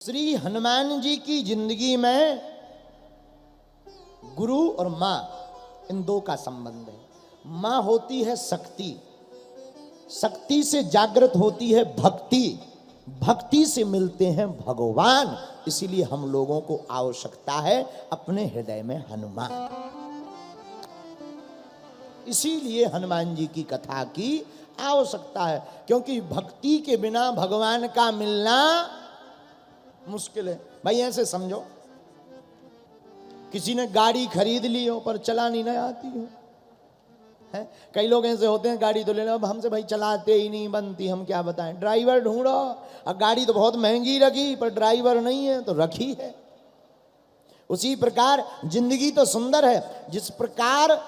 श्री हनुमान जी की जिंदगी में गुरु और मां इन दो का संबंध है। मां होती है शक्ति, शक्ति से जागृत होती है भक्ति, भक्ति से मिलते हैं भगवान। इसीलिए हम लोगों को आवश्यकता है अपने हृदय में हनुमान। इसीलिए हनुमान जी की कथा की आवश्यकता है, क्योंकि भक्ति के बिना भगवान का मिलना मुश्किल है। भाई ऐसे समझो, किसी ने गाड़ी खरीद ली हो पर चलानी नहीं आती हो, है? कई लोग ऐसे होते हैं गाड़ी तो ले लो, अब हमसे भाई चलाते ही नहीं बनती, हम क्या बताएं। ड्राइवर ढूंढो, अब गाड़ी तो बहुत महंगी रखी पर ड्राइवर नहीं है तो रखी है। उसी प्रकार जिंदगी तो सुंदर है, जिस प्रकार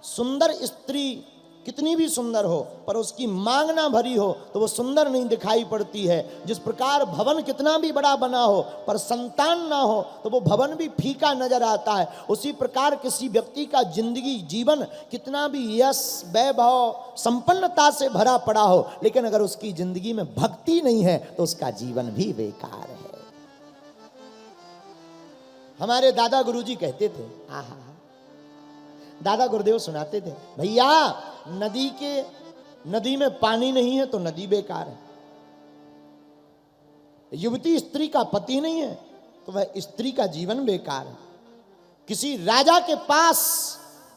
सुंदर स्त्री कितनी भी सुंदर हो पर उसकी मांग ना भरी हो तो वो सुंदर नहीं दिखाई पड़ती है। जिस प्रकार भवन कितना भी बड़ा बना हो पर संतान ना हो तो वो भवन भी फीका नजर आता है। उसी प्रकार किसी व्यक्ति का जिंदगी जीवन कितना भी यश वैभव संपन्नता से भरा पड़ा हो, लेकिन अगर उसकी जिंदगी में भक्ति नहीं है तो उसका जीवन भी बेकार है। हमारे दादा गुरुजी कहते थे, आहा, दादा गुरुदेव सुनाते थे, भैया नदी में पानी नहीं है तो नदी बेकार है। युवती स्त्री का पति नहीं है तो वह स्त्री का जीवन बेकार है। किसी राजा के पास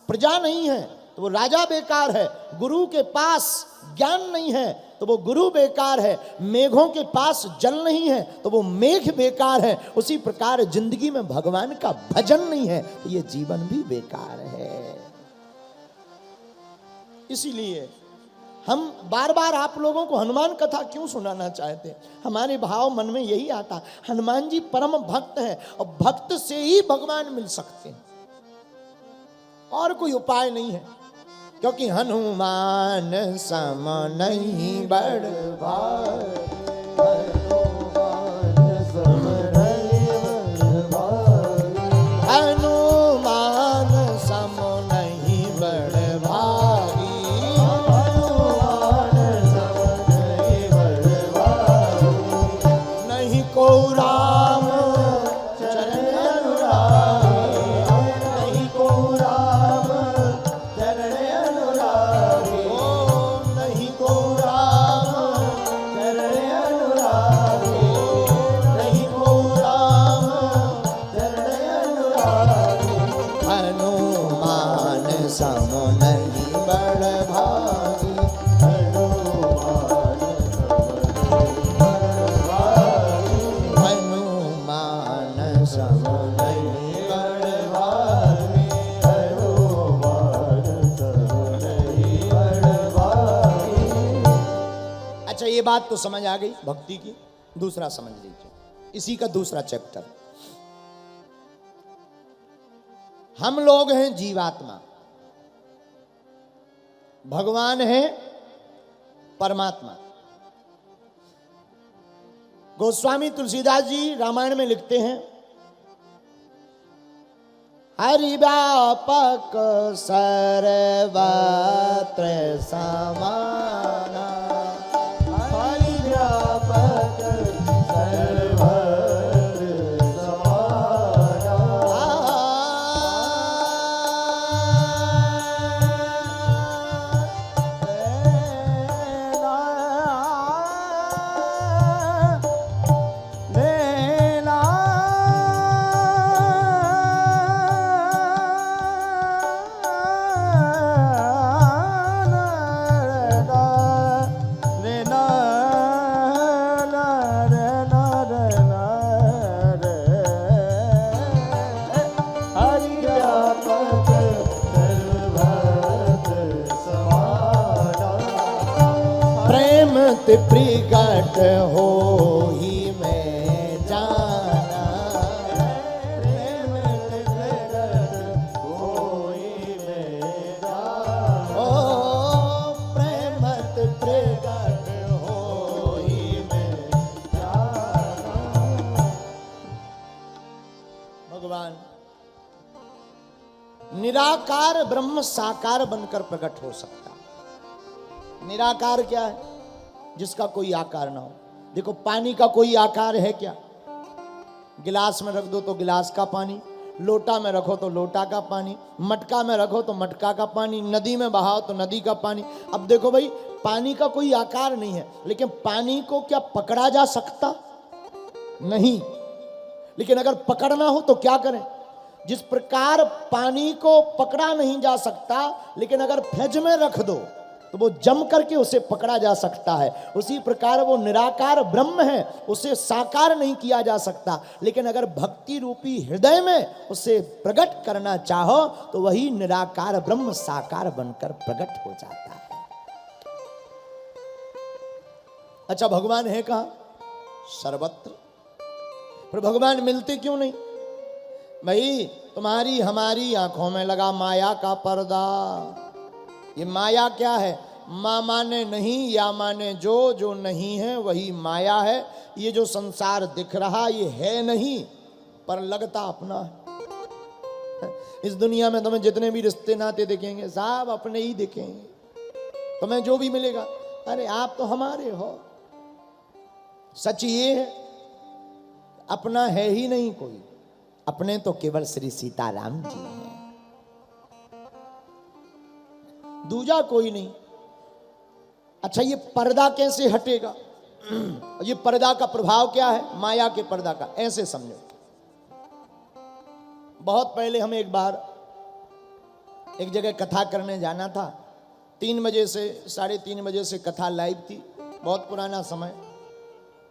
प्रजा नहीं है तो वो राजा बेकार है। गुरु के पास ज्ञान नहीं है तो वो गुरु बेकार है। मेघों के पास जल नहीं है तो वो मेघ बेकार है। उसी प्रकार जिंदगी में भगवान का भजन नहीं है तो ये जीवन भी बेकार है। इसीलिए हम बार बार आप लोगों को हनुमान कथा क्यों सुनाना चाहते? हमारे भाव मन में यही आता, हनुमान जी परम भक्त हैं और भक्त से ही भगवान मिल सकते हैं, और कोई उपाय नहीं है। क्योंकि हनुमान सम नहीं बड़ भाई, ये बात तो समझ आ गई भक्ति की। दूसरा समझ लीजिए, इसी का दूसरा चैप्टर। हम लोग हैं जीवात्मा, भगवान है परमात्मा। गोस्वामी तुलसीदास जी रामायण में लिखते हैं, हरि व्यापक सर्वत्र समाना, प्रकट हो ही मैं जाना, प्रेम प्रकट हो ही मैं जाना, ओ प्रेम प्रकट हो ही मैं जाना। भगवान निराकार ब्रह्म साकार बनकर प्रकट हो सकता। निराकार क्या है? जिसका कोई आकार ना हो। देखो पानी का कोई आकार है क्या? गिलास में रख दो तो गिलास का पानी, लोटा में रखो तो लोटा का पानी, मटका में रखो तो मटका का पानी, नदी में बहाओ तो नदी का पानी। अब देखो भाई, पानी का कोई आकार नहीं है, लेकिन पानी को क्या पकड़ा जा सकता? नहीं। लेकिन अगर पकड़ना हो तो क्या करें? जिस प्रकार पानी को पकड़ा नहीं जा सकता, लेकिन अगर फ्रिज में रख दो तो वो जम करके उसे पकड़ा जा सकता है। उसी प्रकार वो निराकार ब्रह्म है, उसे साकार नहीं किया जा सकता, लेकिन अगर भक्ति रूपी हृदय में उसे प्रकट करना चाहो तो वही निराकार ब्रह्म साकार बनकर प्रकट हो जाता है। अच्छा, भगवान है कहां? सर्वत्र। पर भगवान मिलते क्यों नहीं? भाई, तुम्हारी हमारी आंखों में लगा माया का पर्दा। ये माया क्या है? मां माने नहीं, या माने जो, जो नहीं है वही माया है। ये जो संसार दिख रहा ये है नहीं, पर लगता अपना है। इस दुनिया में तुम्हें जितने भी रिश्ते नाते दिखेंगे सब अपने ही दिखेंगे। तुम्हें जो भी मिलेगा, अरे आप तो हमारे हो। सच ये है, अपना है ही नहीं कोई। अपने तो केवल श्री सीताराम जी हैं, दूजा कोई नहीं। अच्छा, ये पर्दा कैसे हटेगा? ये पर्दा का प्रभाव क्या है? माया के पर्दा का ऐसे समझो। बहुत पहले हम एक बार एक जगह कथा करने जाना था। 3 बजे से 3:30 बजे से कथा लाइव थी। बहुत पुराना समय,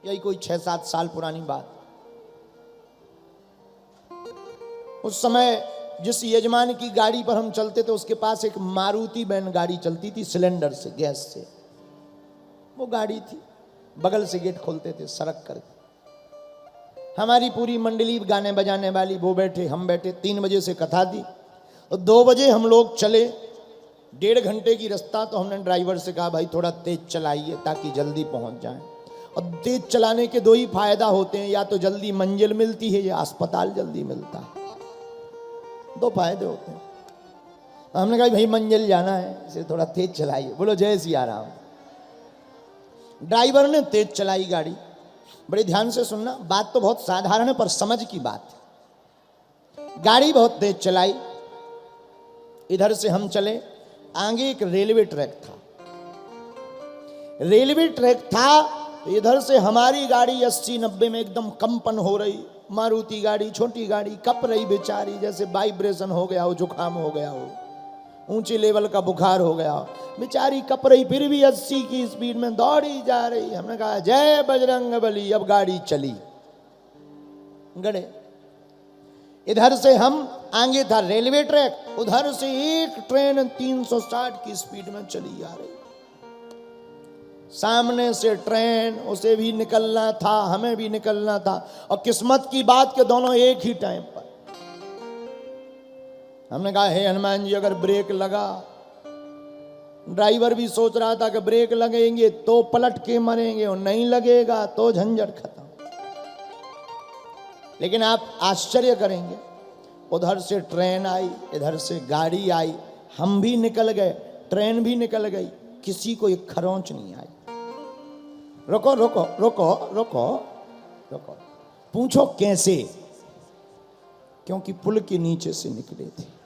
यही कोई 6-7 साल पुरानी बात। उस समय जिस यजमान की गाड़ी पर हम चलते थे उसके पास एक मारुति वैन गाड़ी चलती थी, सिलेंडर से, गैस से वो गाड़ी थी। बगल से गेट खोलते थे सड़क करके। हमारी पूरी मंडली गाने बजाने वाली, वो बैठे, हम बैठे। 3 बजे से कथा थी और 2 बजे हम लोग चले। 1.5 घंटे की रास्ता। तो हमने ड्राइवर से कहा, भाई थोड़ा तेज चलाइए ताकि जल्दी पहुंच जाए। और तेज चलाने के 2 ही फायदा होते हैं, या तो जल्दी मंजिल मिलती है या अस्पताल जल्दी मिलता है। 2 फायदे होते हैं। हमने कहा भाई मंजिल जाना है, इसे थोड़ा तेज चलाइए। बोलो जय सिया राम। ड्राइवर ने तेज चलाई गाड़ी। बड़े ध्यान से सुनना, बात तो बहुत साधारण है पर समझ की बात है। गाड़ी बहुत तेज चलाई। इधर से हम चले, आगे एक रेलवे ट्रैक था। रेलवे ट्रैक था, इधर से हमारी गाड़ी 80-90 में एकदम कंपन हो रही। मारुति गाड़ी, छोटी गाड़ी, कप रही बेचारी, जैसे वाइब्रेशन हो गया हो, जुकाम हो गया हो, ऊंचे लेवल का बुखार हो गया हो। बेचारी कप रही, फिर भी 80 की स्पीड में दौड़ी जा रही। हमने कहा जय बजरंग बली। अब गाड़ी चली, गड़े। इधर से हम, आगे था रेलवे ट्रैक, उधर से एक ट्रेन 360 की स्पीड में चली आ रही। सामने से ट्रेन, उसे भी निकलना था, हमें भी निकलना था। और किस्मत की बात के दोनों एक ही टाइम पर। हमने कहा हे हनुमान जी, अगर ब्रेक लगा। ड्राइवर भी सोच रहा था कि ब्रेक लगेंगे तो पलट के मरेंगे, और नहीं लगेगा तो झंझट खत्म। लेकिन आप आश्चर्य करेंगे, उधर से ट्रेन आई, इधर से गाड़ी आई, हम भी निकल गए, ट्रेन भी निकल गई, किसी को एक खरोंच नहीं आई। रुको रुको रुको रुको रुको, पूछो कैसे? क्योंकि पुल के नीचे से निकले थे।